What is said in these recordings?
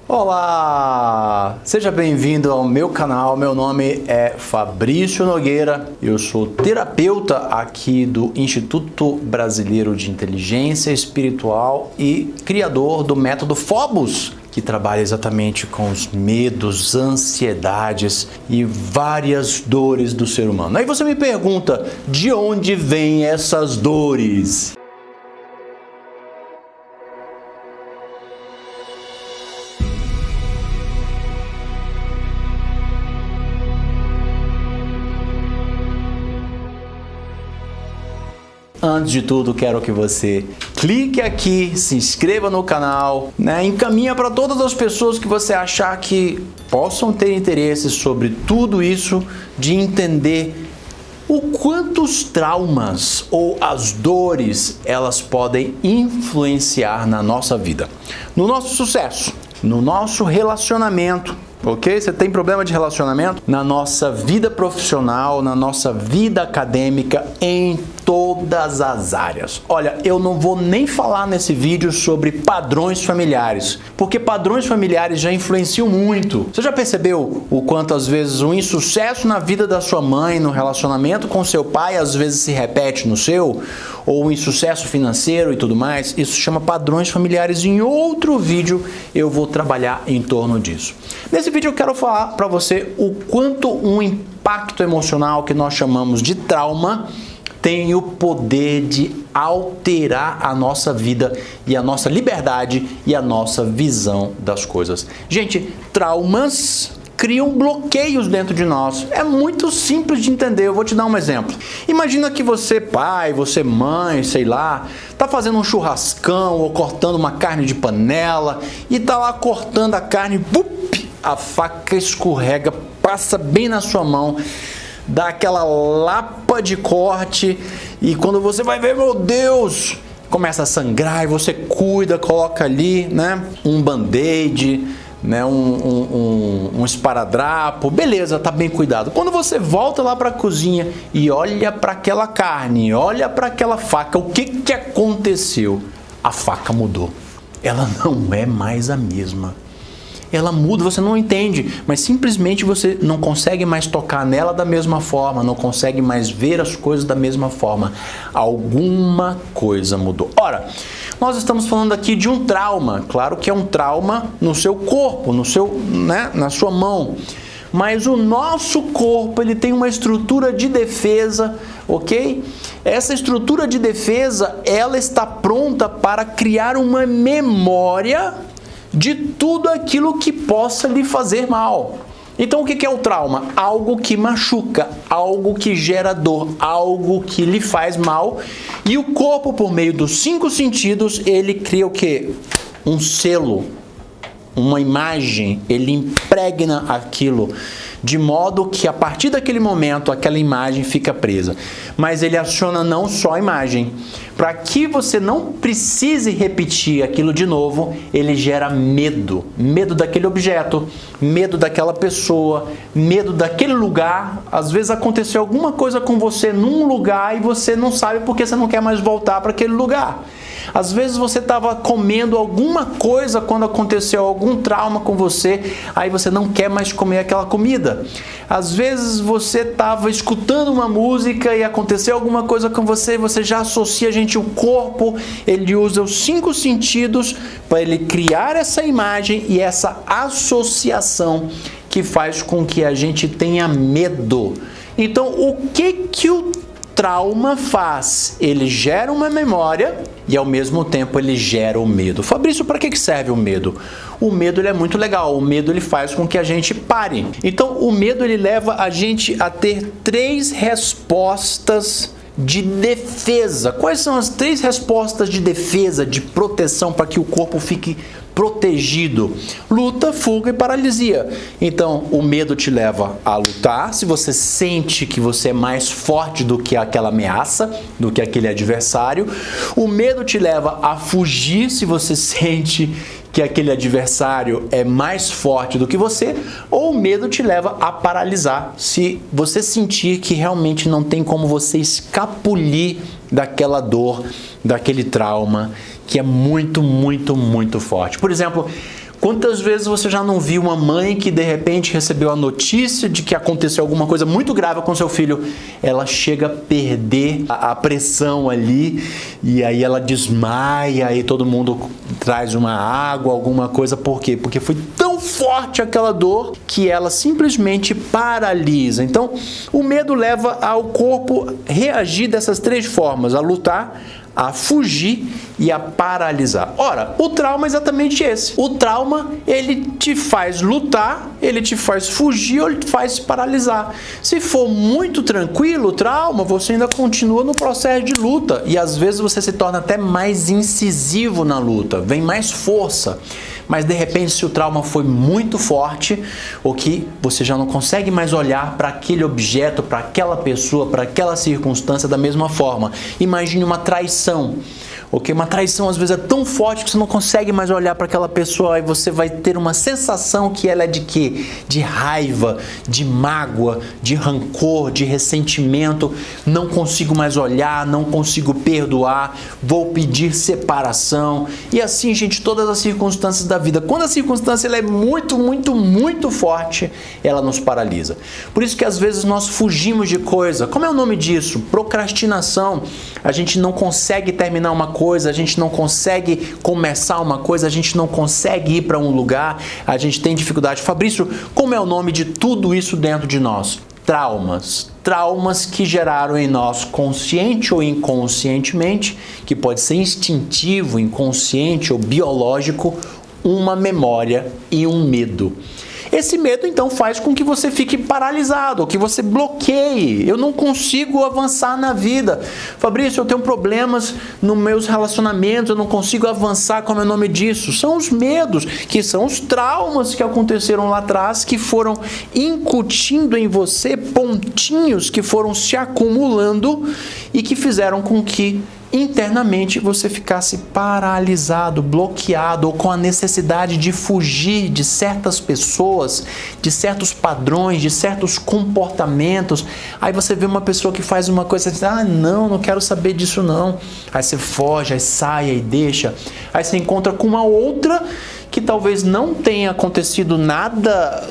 Olá! Seja bem-vindo ao meu canal. Meu nome é Fabrício Nogueira. Eu sou terapeuta aqui do Instituto Brasileiro de Inteligência Espiritual e criador do método Phobos, que trabalha exatamente com os medos, ansiedades e várias dores do ser humano. Aí você me pergunta, de onde vêm essas dores? Antes de tudo, quero que você clique aqui, se inscreva no canal, encaminha para todas as pessoas que você achar que possam ter interesse sobre tudo isso, de entender o quanto os traumas ou as dores elas podem influenciar na nossa vida, no nosso sucesso, no nosso relacionamento. Ok? Você tem problema de relacionamento? Na nossa vida profissional, na nossa vida acadêmica, em todas as áreas. Olha, eu não vou nem falar nesse vídeo sobre padrões familiares, porque padrões familiares já influenciam muito. Você já percebeu o quanto às vezes o insucesso na vida da sua mãe, no relacionamento com seu pai, às vezes se repete no seu? Ou o insucesso financeiro e tudo mais? Isso chama padrões familiares. Em outro vídeo eu vou trabalhar em torno disso. Nesse vídeo eu quero falar para você o quanto um impacto emocional que nós chamamos de trauma tem o poder de alterar a nossa vida e a nossa liberdade e a nossa visão das coisas. Gente, traumas criam bloqueios dentro de nós. É muito simples de entender. Eu vou te dar um exemplo. Imagina que você, pai, você, mãe, sei lá, tá fazendo um churrascão ou cortando uma carne de panela e tá lá cortando a carne, a faca escorrega, passa bem na sua mão, dá aquela lapa de corte e quando você vai ver, meu Deus, começa a sangrar e você cuida, coloca ali, um band-aid, um esparadrapo, beleza, tá bem cuidado. Quando você volta lá para a cozinha e olha para aquela carne, olha para aquela faca, o que aconteceu? A faca mudou. Ela não é mais a mesma. Ela muda, você não entende, mas simplesmente você não consegue mais tocar nela da mesma forma, não consegue mais ver as coisas da mesma forma. Alguma coisa mudou. Ora, nós estamos falando aqui de um trauma, claro que é um trauma no seu corpo, na sua mão. Mas o nosso corpo, ele tem uma estrutura de defesa, ok? Essa estrutura de defesa, ela está pronta para criar uma memória de tudo aquilo que possa lhe fazer mal. Então o que é o trauma? Algo que machuca, algo que gera dor, algo que lhe faz mal. E o corpo, por meio dos 5 sentidos, ele cria o quê? Um selo, uma imagem, ele impregna aquilo, de modo que a partir daquele momento aquela imagem fica presa. Mas ele aciona não só a imagem. Para que você não precise repetir aquilo de novo, ele gera medo. Medo daquele objeto, medo daquela pessoa, medo daquele lugar. Às vezes aconteceu alguma coisa com você num lugar e você não sabe porque você não quer mais voltar para aquele lugar. Às vezes você estava comendo alguma coisa quando aconteceu algum trauma com você, aí você não quer mais comer aquela comida. Às vezes você estava escutando uma música e aconteceu alguma coisa com você, você já associa, gente, o corpo, ele usa os 5 sentidos para ele criar essa imagem e essa associação que faz com que a gente tenha medo. Então, o que o trauma faz? Ele gera uma memória e ao mesmo tempo ele gera o medo. Fabrício, para que serve o medo? O medo ele é muito legal. O medo ele faz com que a gente pare. Então o medo ele leva a gente a ter 3 respostas de defesa. Quais são as 3 respostas de defesa, de proteção para que o corpo fique protegido? Luta, fuga e paralisia. Então, o medo te leva a lutar. Se você sente que você é mais forte do que aquela ameaça, do que aquele adversário. O medo te leva a fugir se você sente que aquele adversário é mais forte do que você, ou o medo te leva a paralisar, se você sentir que realmente não tem como você escapulir daquela dor, daquele trauma, que é muito, muito, muito forte. Por exemplo, Quantas vezes você já não viu uma mãe que de repente recebeu a notícia de que aconteceu alguma coisa muito grave com seu filho? Ela chega a perder a pressão ali e aí ela desmaia e todo mundo traz uma água, alguma coisa. Por quê? Porque foi tão forte aquela dor que ela simplesmente paralisa. Então, o medo leva ao corpo reagir dessas 3 formas: a lutar, a fugir e a paralisar. Ora, o trauma é exatamente esse. O trauma, ele te faz lutar, ele te faz fugir ou ele te faz paralisar. Se for muito tranquilo o trauma, você ainda continua no processo de luta e às vezes você se torna até mais incisivo na luta, vem mais força. Mas de repente, se o trauma foi muito forte, ou que você já não consegue mais olhar para aquele objeto, para aquela pessoa, para aquela circunstância da mesma forma. Imagine uma traição. Ok? Uma traição às vezes é tão forte que você não consegue mais olhar para aquela pessoa e você vai ter uma sensação que ela é de quê? De raiva, de mágoa, de rancor, de ressentimento. Não consigo mais olhar, não consigo perdoar, vou pedir separação. E assim, gente, todas as circunstâncias da vida. Quando a circunstância ela é muito forte, ela nos paralisa. Por isso que às vezes nós fugimos de coisa. Como é o nome disso? Procrastinação. A gente não consegue terminar uma coisa, a gente não consegue começar uma coisa, a gente não consegue ir para um lugar, a gente tem dificuldade. Fabrício, como é o nome de tudo isso dentro de nós? Traumas. Traumas que geraram em nós, consciente ou inconscientemente, que pode ser instintivo, inconsciente ou biológico, uma memória e um medo. Esse medo, então, faz com que você fique paralisado, ou que você bloqueie. Eu não consigo avançar na vida. Fabrício, eu tenho problemas nos meus relacionamentos, eu não consigo avançar. Como é o nome disso? São os medos, que são os traumas que aconteceram lá atrás, que foram incutindo em você pontinhos que foram se acumulando e que fizeram com que internamente você ficasse paralisado, bloqueado ou com a necessidade de fugir de certas pessoas, de certos padrões, de certos comportamentos. Aí você vê uma pessoa que faz uma coisa e diz: ah, não quero saber disso não. Aí você foge, aí sai, aí deixa. Aí você encontra com uma outra que talvez não tenha acontecido nada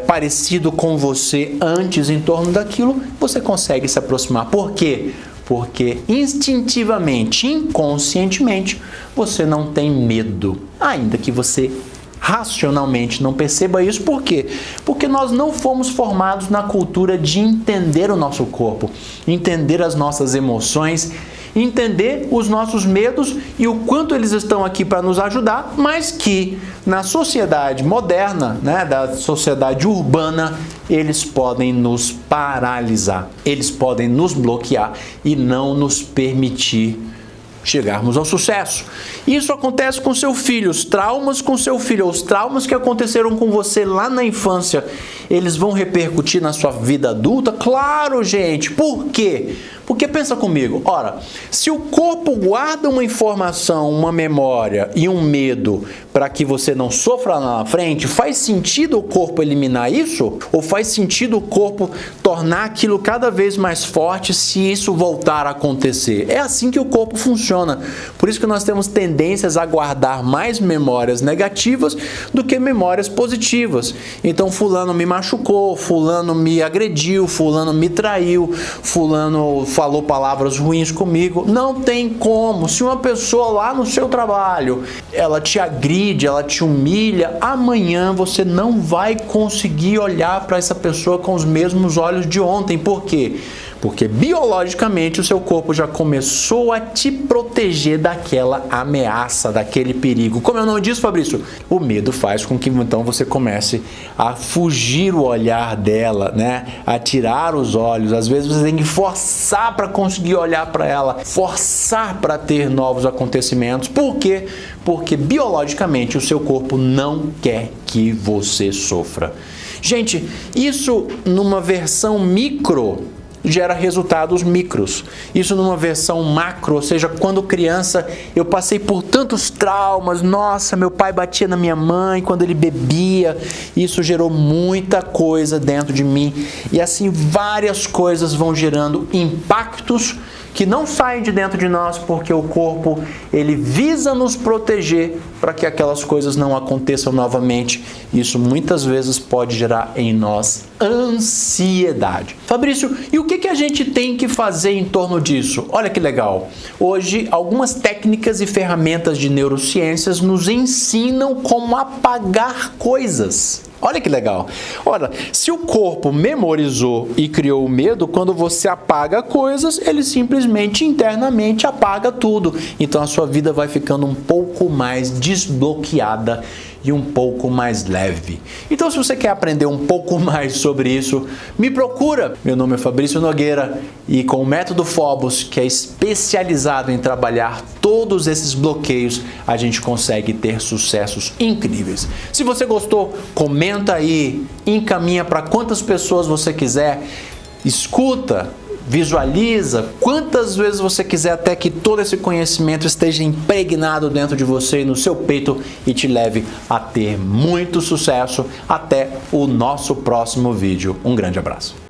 parecido com você antes em torno daquilo, você consegue se aproximar. Por quê? Porque instintivamente, inconscientemente, você não tem medo, ainda que você racionalmente não perceba isso. Por quê? Porque nós não fomos formados na cultura de entender o nosso corpo, entender as nossas emoções, entender os nossos medos e o quanto eles estão aqui para nos ajudar, mas que na sociedade moderna, da sociedade urbana, eles podem nos paralisar, eles podem nos bloquear e não nos permitir chegarmos ao sucesso. Isso acontece com seu filho, os traumas com seu filho, os traumas que aconteceram com você lá na infância, eles vão repercutir na sua vida adulta? Claro, gente. Por quê? Porque pensa comigo, ora, se o corpo guarda uma informação, uma memória e um medo para que você não sofra lá na frente, faz sentido o corpo eliminar isso? Ou faz sentido o corpo tornar aquilo cada vez mais forte se isso voltar a acontecer? É assim que o corpo funciona. Por isso que nós temos tendências a guardar mais memórias negativas do que memórias positivas. Então, fulano me machucou, fulano me agrediu, fulano me traiu, fulano falou palavras ruins comigo. Não tem como. Se uma pessoa lá no seu trabalho, ela te agride, ela te humilha, amanhã você não vai conseguir olhar para essa pessoa com os mesmos olhos de ontem. Por quê? Porque biologicamente o seu corpo já começou a te proteger daquela ameaça, daquele perigo. Como é o nome disso, Fabrício? O medo faz com que então você comece a fugir o olhar dela, a tirar os olhos. Às vezes você tem que forçar para conseguir olhar para ela, forçar para ter novos acontecimentos. Por quê? Porque biologicamente o seu corpo não quer que você sofra. Gente, isso numa versão micro gera resultados micros. Isso numa versão macro, ou seja, quando criança eu passei por tantos traumas, nossa, meu pai batia na minha mãe quando ele bebia, isso gerou muita coisa dentro de mim. E assim várias coisas vão gerando impactos que não saem de dentro de nós, porque o corpo ele visa nos proteger para que aquelas coisas não aconteçam novamente. Isso muitas vezes pode gerar em nós ansiedade. Fabrício, e o que a gente tem que fazer em torno disso? Olha que legal. Hoje, algumas técnicas e ferramentas de neurociências nos ensinam como apagar coisas. Olha que legal. Olha, se o corpo memorizou e criou o medo, quando você apaga coisas, ele simplesmente internamente apaga tudo. Então a sua vida vai ficando um pouco mais desbloqueada e um pouco mais leve. Então, se você quer aprender um pouco mais sobre isso, me procura. Meu nome é Fabrício Nogueira e com o método Phobos, que é especializado em trabalhar todos esses bloqueios, a gente consegue ter sucessos incríveis. Se você gostou, comenta aí, encaminha para quantas pessoas você quiser, escuta, visualiza quantas vezes você quiser até que todo esse conhecimento esteja impregnado dentro de você e no seu peito e te leve a ter muito sucesso. Até o nosso próximo vídeo. Um grande abraço.